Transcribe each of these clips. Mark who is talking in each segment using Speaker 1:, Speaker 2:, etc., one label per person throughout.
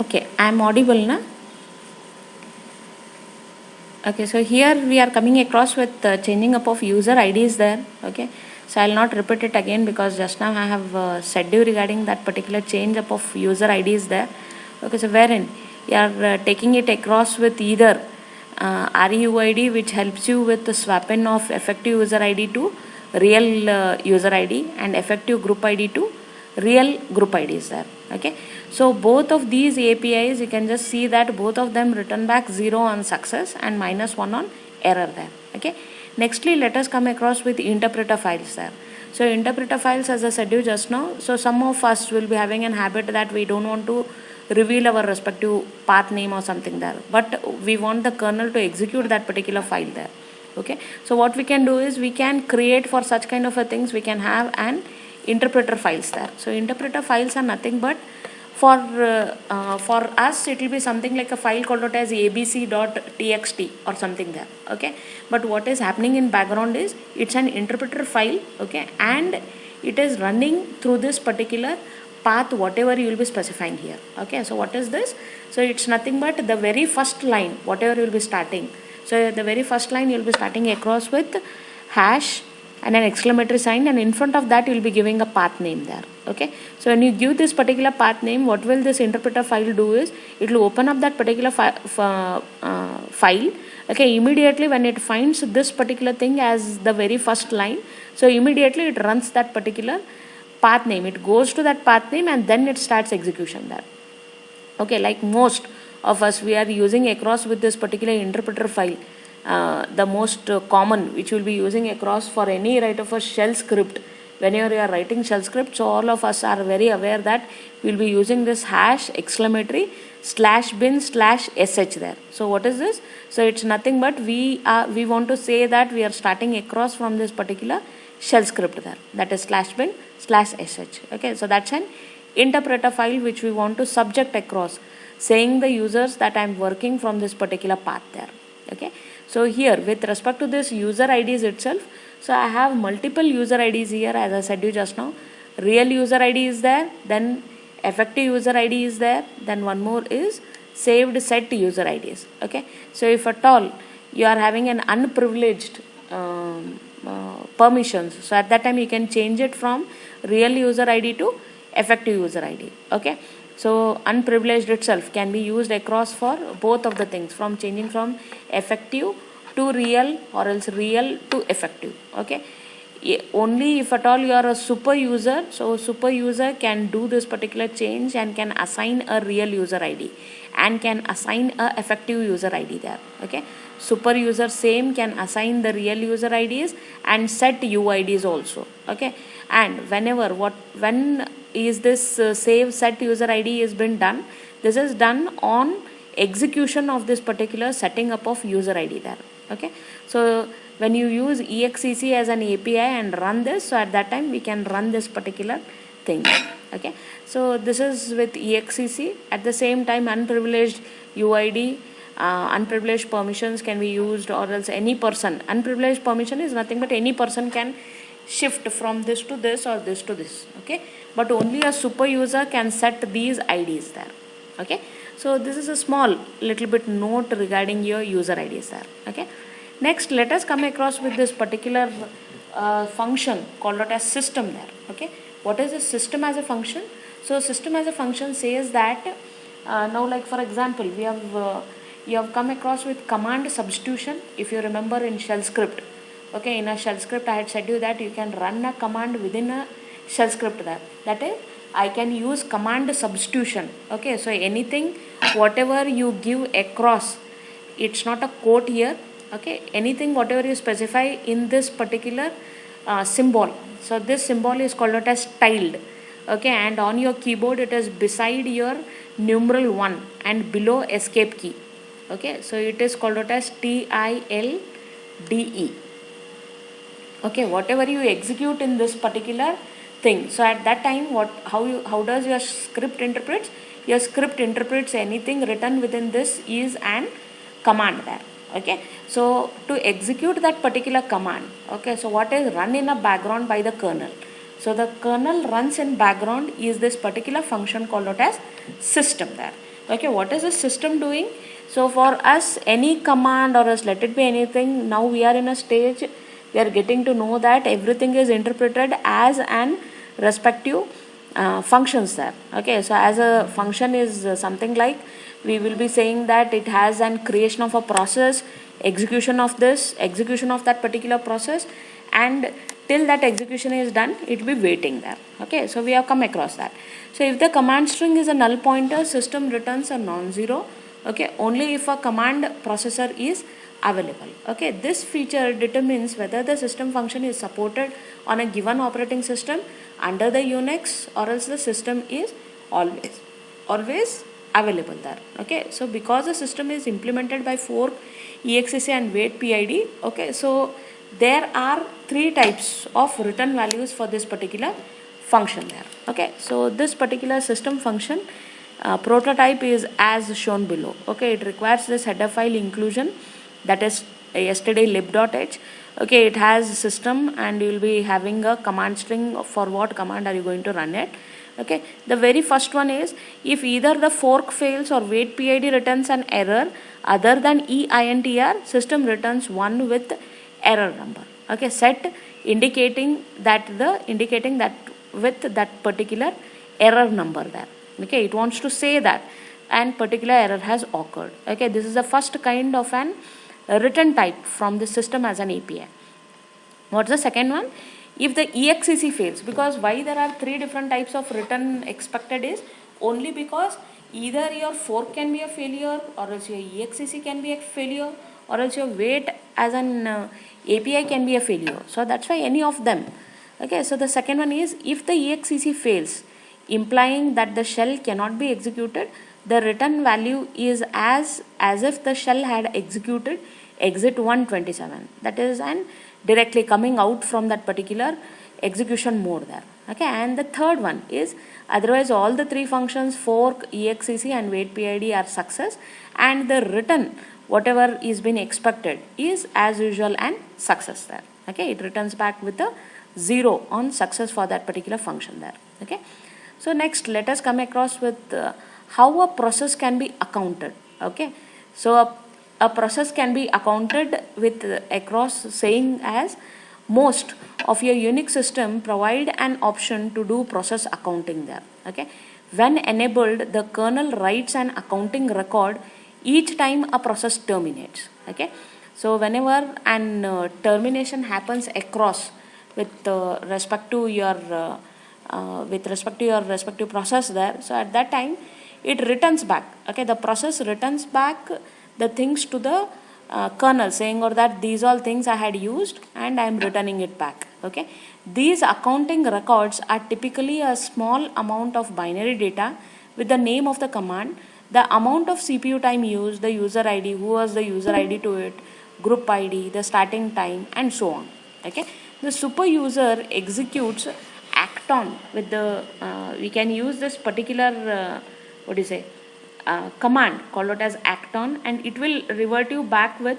Speaker 1: Okay, I am audible na? Okay, so here we are coming across with changing up of user IDs there. Okay, so I'll not repeat it again because just now I have said you regarding that particular change up of user IDs there. Okay, so wherein you are taking it across with either REUID, which helps you with the swapping of effective user ID to real user ID, and effective group ID to real group IDs there. Okay, so both of these APIs, you can just see that both of them return back 0 on success and -1 on error there. Okay, nextly let us come across with interpreter files there. So interpreter files, as I said you just now, so some of us will be having an habit that we don't want to reveal our respective path name or something there, but we want the kernel to execute that particular file there. Okay, so what we can do is we can create for such kind of a things, we can have an interpreter files there. So interpreter files are nothing but for us it will be something like a file called out as abc.txt or something there. Okay, but what is happening in background is it's an interpreter file. Okay, and it is running through this particular path whatever you will be specifying here. Okay, so what is this? So it's nothing but the very first line whatever you will be starting. So the very first line you will be starting across with hash and an exclamatory sign, and in front of that you will be giving a path name there. Okay, so when you give this particular path name, what will this interpreter file do is it will open up that particular file. Okay, immediately when it finds this particular thing as the very first line, so immediately it runs that particular path name, it goes to that path name and then it starts execution there. Okay, like most of us we are using across with this particular interpreter file, the most common which will be using across for any write of a shell script. Whenever you are writing shell script, so all of us are very aware that we will be using this hash exclamatory /bin/sh there. So what is this? So it's nothing but we want to say that we are starting across from this particular shell script there, that is /bin/sh. Okay, so that's an interpreter file which we want to subject across, saying the users that I am working from this particular path there. Okay, so here with respect to this user IDs itself, so I have multiple user IDs here, as I said you just now. Real user ID is there, then effective user ID is there, then one more is saved set user IDs. Okay, so if at all you are having an unprivileged permissions, so at that time you can change it from real user ID to effective user ID. Okay, so unprivileged itself can be used across for both of the things, from changing from effective to real or else real to effective. Okay, only if at all you are a super user, so super user can do this particular change and can assign a real user ID and can assign a effective user ID there. Okay, super user same can assign the real user IDs and set UIDs also. Okay, and when is this save set user ID is been done, this is done on execution of this particular setting up of user ID there. Okay, so when you use exec as an API and run this, so at that time we can run this particular thing. Okay, so this is with exec. At the same time, unprivileged UID, unprivileged permissions can be used, or else any person. Unprivileged permission is nothing but any person can shift from this to this or this to this. Okay, but only a super user can set these IDs there. Okay, so this is a small little bit note regarding your user IDs there. Okay, next let us come across with this particular function called out as system there. Okay, what is a system as a function? So system as a function says that now, like for example, we have you have come across with command substitution. If you remember in shell script, okay, in a shell script I had said you that you can run a command within a shell script there, that is I can use command substitution. Okay, so anything whatever you give across, it's not a quote here. Okay, anything whatever you specify in this particular symbol, so this symbol is called out as tilde. Okay, and on your keyboard it is beside your numeral 1 and below escape key. Okay, so it is called out as tilde. Okay, whatever you execute in this particular thing, so at that time how does your script interprets? Your script interprets anything written within this is an command there. Okay, so to execute that particular command, okay, so what is run in a background by the kernel? So the kernel runs in background is this particular function called out as system there. Okay, what is the system doing? So for us, any command or else let it be anything, now we are in a stage, we are getting to know that everything is interpreted as an respective functions there. Okay, so as a function is something like, we will be saying that it has an creation of a process, execution of this, execution of that particular process, and till that execution is done, it will be waiting there. Okay, so we have come across that. So if the command string is a null pointer, system returns a non-zero. Okay, only if a command processor is available. Okay, this feature determines whether the system function is supported on a given operating system under the Unix, or else the system is always available there. Okay, so because the system is implemented by fork, exec and wait PID. Okay, so there are three types of return values for this particular function there. Okay, so this particular system function prototype is as shown below. Okay, it requires this header file inclusion, that is yesterday lib.h. Okay, it has system and you will be having a command string for what command are you going to run it. Okay, the very first one is, if either the fork fails or wait PID returns an error other than EINTR, system returns 1 with error number. Okay, set indicating that with that particular error number there. Okay, it wants to say that and particular error has occurred. Okay, this is the first kind of an return type from the system as an API. What's the second one? If the exec fails, because why there are three different types of return expected is only because either your fork can be a failure, or else your exec can be a failure, or else your wait as an API can be a failure. So that's why any of them. Okay, so the second one is, if the exec fails, implying that the shell cannot be executed, the return value is as if the shell had executed exit 127. That is an directly coming out from that particular execution mode there. Okay, and the third one is, otherwise all the three functions fork, exec and wait PID are success, and the return whatever is been expected is as usual and success there. Okay, it returns back with a 0 on success for that particular function there. Okay, so next let us come across with how a process can be accounted. Okay, so a process can be accounted with across saying as, most of your Unix system provide an option to do process accounting there. Okay, when enabled, the kernel writes an accounting record each time a process terminates. Okay, so whenever an termination happens across with respect to your respective process there, so at that time it returns back. Okay, the process returns back the things to the kernel, saying or that these all things I had used and I am returning it back. Okay, these accounting records are typically a small amount of binary data with the name of the command, the amount of CPU time used, the user ID, who was the user ID to it, group ID, the starting time, and so on. Okay, the super user executes acton with the we can use this particular command called it as acton, and it will revert you back with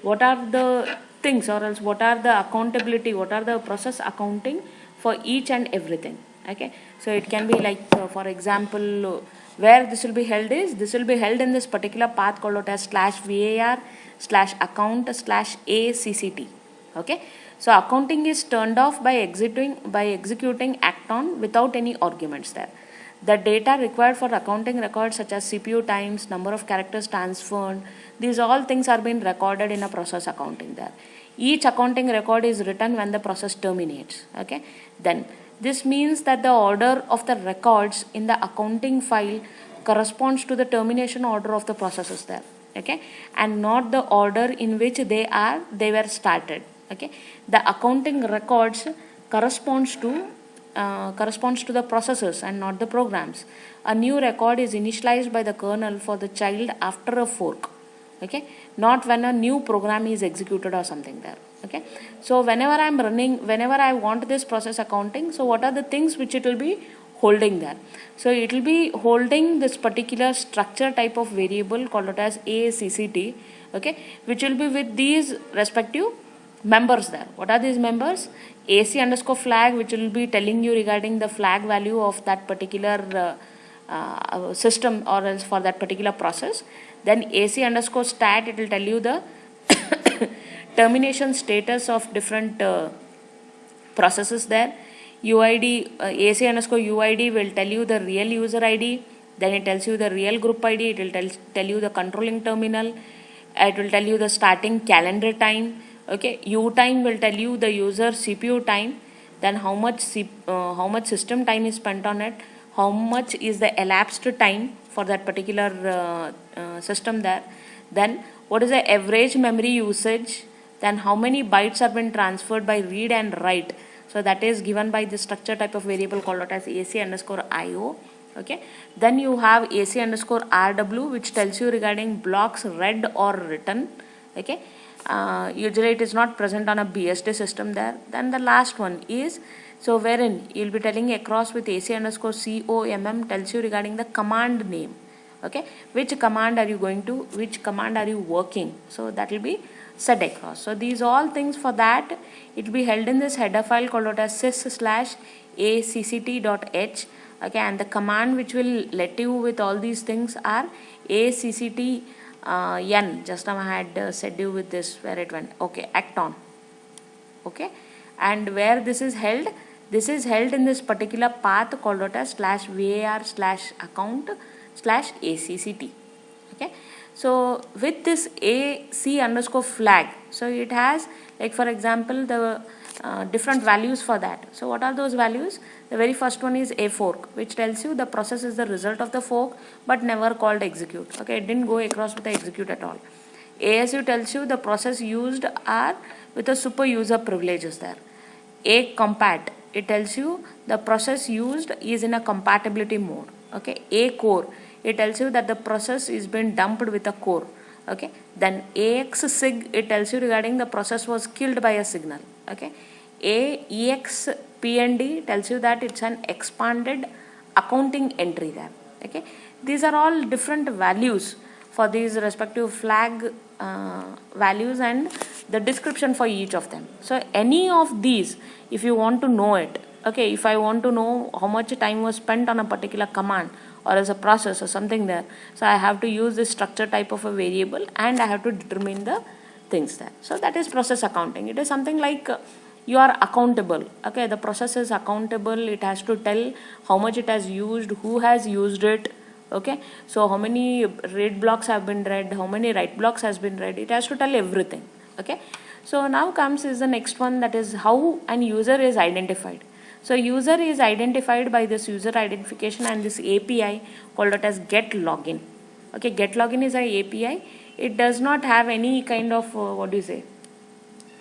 Speaker 1: what are the things, or else what are the accountability, what are the process accounting for each and everything. Okay, so it can be like for example, where this will be held is, this will be held in this particular path called it as /var/account/acct. Okay, so accounting is turned off by executing acton without any arguments there. The data required for accounting records such as CPU times, number of characters transferred, these all things are being recorded in a process accounting there. Each accounting record is written when the process terminates. Okay, then this means that the order of the records in the accounting file corresponds to the termination order of the processes there. Okay, and not the order in which they were started. Okay, the accounting records corresponds to the processes and not the programs. A new record is initialized by the kernel for the child after a fork. Okay, not when a new program is executed or something there. Okay, so whenever I want this process accounting, so what are the things which it will be holding there? So it will be holding this particular structure type of variable called it as ACCT. Okay, which will be with these respective members there. What are these members? AC underscore flag, which will be telling you regarding the flag value of that particular system or else for that particular process. Then AC underscore stat, it will tell you the termination status of different processes there. UID, AC underscore UID will tell you the real user ID. Then it tells you the real group ID. It will tell you the controlling terminal. It will tell you the starting calendar time. Okay, U time will tell you the user CPU time. Then how much system time is spent on it. How much is the elapsed time for that particular system there. Then what is the average memory usage. Then how many bytes have been transferred by read and write. So that is given by the structure type of variable called out as AC underscore IO. Okay. Then you have AC underscore RW, which tells you regarding blocks read or written. Okay. Usually it is not present on a BSD system there. Then the last one is, so wherein you'll be telling across with AC underscore COMM tells you regarding the command name. Okay. Which command are you working? So that will be set across. So these all things for that, it will be held in this header file called out as sys/acct.h. Okay, and the command which will let you with all these things are acct n. Just now I had said you with this where it went. Okay, act on. Okay, and where this is held in this particular path called out as /var/account/acct. Okay. So with this AC underscore flag, so it has, like for example, the different values for that. So what are those values? The very first one is a fork, which tells you the process is the result of the fork but never called execute. Okay, it didn't go across with the execute at all. ASU tells you the process used are with a super user privileges there. A compat, it tells you the process used is in a compatibility mode. Okay, a core, it tells you that the process is been dumped with a core. Okay, then AXSIG, it tells you regarding the process was killed by a signal. Okay, AEXPND tells you that it's an expanded accounting entry there. Okay, these are all different values for these respective flag values and the description for each of them. So any of these, if you want to know it, okay, if I want to know how much time was spent on a particular command or as a process or something there, so I have to use this structure type of a variable and I have to determine the things there. So that is process accounting. It is something like you are accountable. Okay, the process is accountable. It has to tell how much it has used, who has used it. Okay, so how many read blocks have been read, how many write blocks has been read. It has to tell everything. Okay, so now comes is the next one, that is how an user is identified. So user is identified by this user identification and this API called out as get login. Okay, get login is an API. It does not have any kind of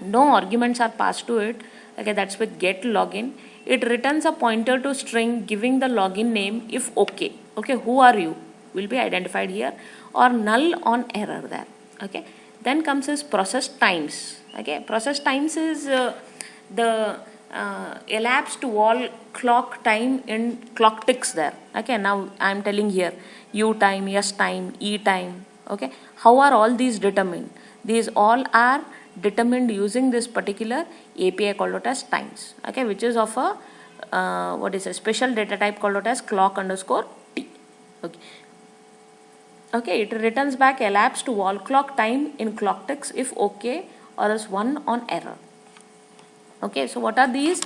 Speaker 1: no arguments are passed to it. Okay, that's with get login. It returns a pointer to string giving the login name if okay. Okay, who are you will be identified here, or null on error there. Okay, then comes is process times. Okay, process times is the elapsed wall clock time in clock ticks there. Okay, now I am telling here U time, S time, E time. Okay, how are all these determined? These all are determined using this particular API called out as times. Okay, which is of a a special data type called out as clock underscore T. Okay. Okay, it returns back elapsed wall clock time in clock ticks if okay, or else 1 on error. Okay, so what are these?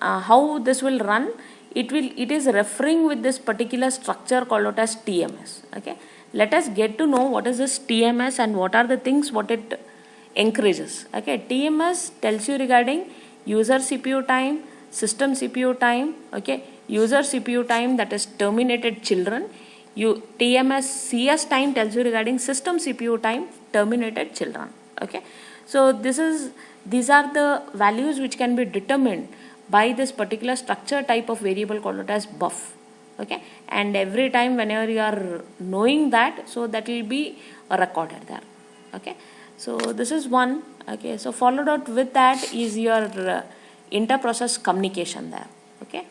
Speaker 1: How this will run? It is referring with this particular structure called out as TMS. Okay, let us get to know what is this TMS and what are the things what it encourages. Okay, TMS tells you regarding user CPU time, system CPU time. Okay, user CPU time, that is terminated children. TMS CS time tells you regarding system CPU time, terminated children. Okay, so these are the values which can be determined by this particular structure type of variable called out as buff. Okay, and every time whenever you are knowing that, so that will be recorded there. Okay, so this is one. Okay, so followed out with that is your inter-process communication there. Okay.